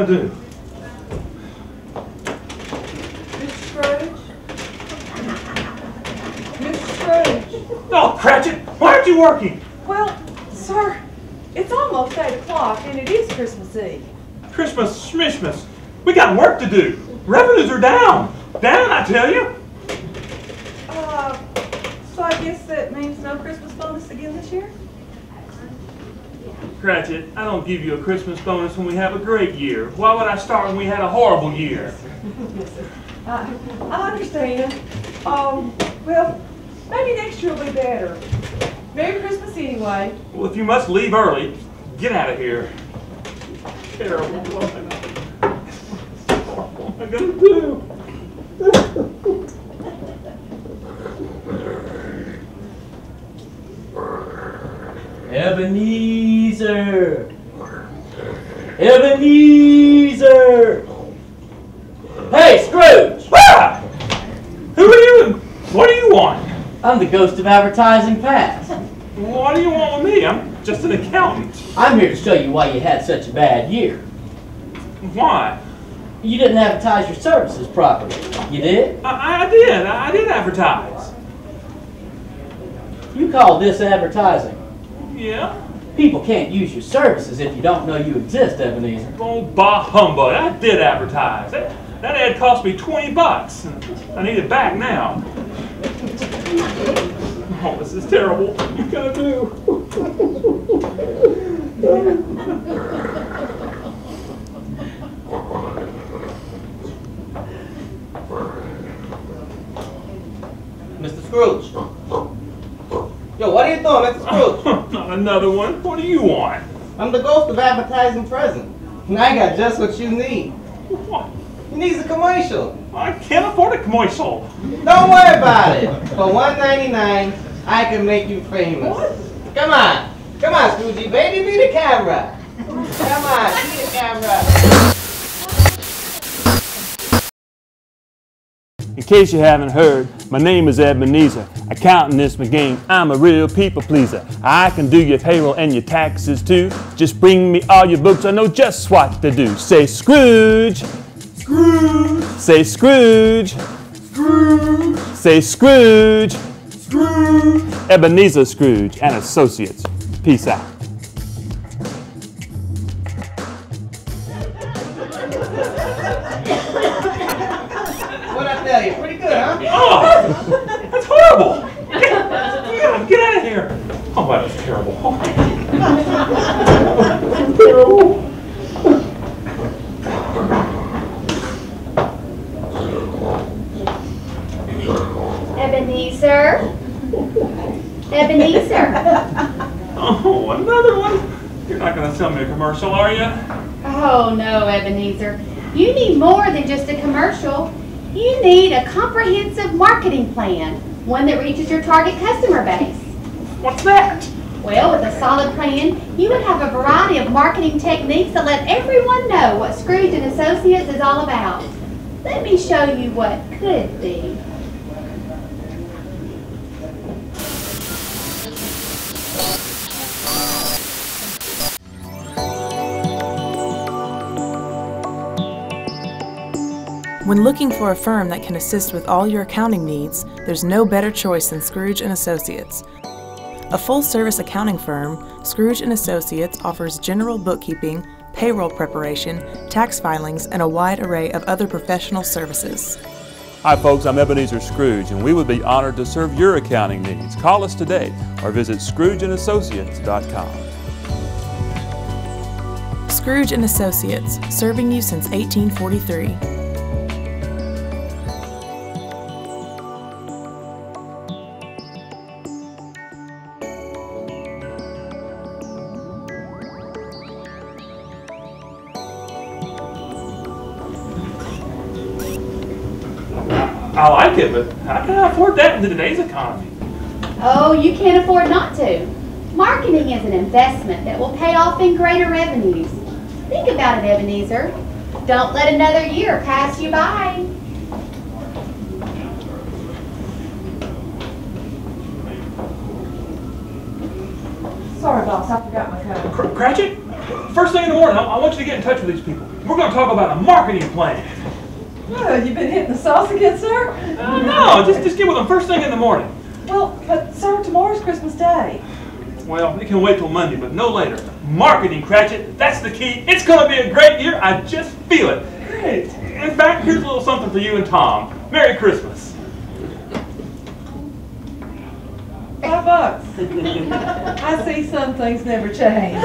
do? Mr. Scrooge? Mr. Scrooge? Oh, Cratchit, why aren't you working? Well, sir, it's almost 8 o'clock and it is Christmas Eve. Christmas, schmishmas. We got work to do. Revenues are down. Down, I tell you. So I guess that means no Christmas bonus again this year? Cratchit, I don't give you a Christmas bonus when we have a great year. Why would I start when we had a horrible year? Yes, sir. I understand. Well, maybe next year will be better. Merry Christmas anyway. Well, if you must leave early, get out of here. Terrible woman. What am I gonna do? Ebenezer! Ebenezer! Hey, Scrooge! Ah! Who are you and what do you want? I'm the ghost of advertising past. What do you want with me? I'm just an accountant. I'm here to show you why you had such a bad year. Why? You didn't advertise your services properly. You did? I did. I did advertise. You call this advertising? Yeah? People can't use your services if you don't know you exist, Ebenezer. Oh, bah humbug. I did advertise. That ad cost me $20. I need it back now. Oh, this is terrible. What are you gonna do? Mr. Scrooge. Yo, what are you doing, Mr. Scrooge? Not another one. What do you want? I'm the ghost of advertising present. And I got just what you need. What? You need a commercial. I can't afford a commercial. Don't worry about it. For $1.99, I can make you famous. What? Come on. Come on, Scroogey, baby, be the camera. Come on, be the camera. In case you haven't heard, my name is Ebenezer. Accounting is my game. I'm a real people pleaser. I can do your payroll and your taxes too. Just bring me all your books. I know just what to do. Say Scrooge. Scrooge. Say Scrooge. Scrooge. Say Scrooge. Scrooge. Ebenezer Scrooge and Associates. Peace out. What'd I tell you? Pretty good, huh? Oh, that's horrible. Get out of here. Oh, that was terrible. Terrible. Ebenezer? Ebenezer? Oh, another one? You're not going to sell me a commercial, are you? Oh, no, Ebenezer. You need more than just a commercial. You need a comprehensive marketing plan, one that reaches your target customer base. What's that? Well, with a solid plan, you would have a variety of marketing techniques that let everyone know what Scrooge and Associates is all about. Let me show you what could be. When looking for a firm that can assist with all your accounting needs, there's no better choice than Scrooge & Associates. A full-service accounting firm, Scrooge & Associates offers general bookkeeping, payroll preparation, tax filings, and a wide array of other professional services. Hi folks, I'm Ebenezer Scrooge, and we would be honored to serve your accounting needs. Call us today or visit scroogeandassociates.com. Scrooge & Associates, serving you since 1843. I like it, but how can I afford that in today's economy? Oh, you can't afford not to. Marketing is an investment that will pay off in greater revenues. Think about it, Ebenezer. Don't let another year pass you by. Sorry, boss, I forgot my code. Cratchit, first thing in the morning, I want you to get in touch with these people. We're going to talk about a marketing plan. Oh, you been hitting the sauce again, sir? No, just get with them first thing in the morning. Well, but sir, tomorrow's Christmas Day. Well, it can wait till Monday, but no later. Marketing, Cratchit, that's the key. It's going to be a great year. I just feel it. Great. In fact, here's a little something for you and Tom. Merry Christmas. $5. I see some things never change.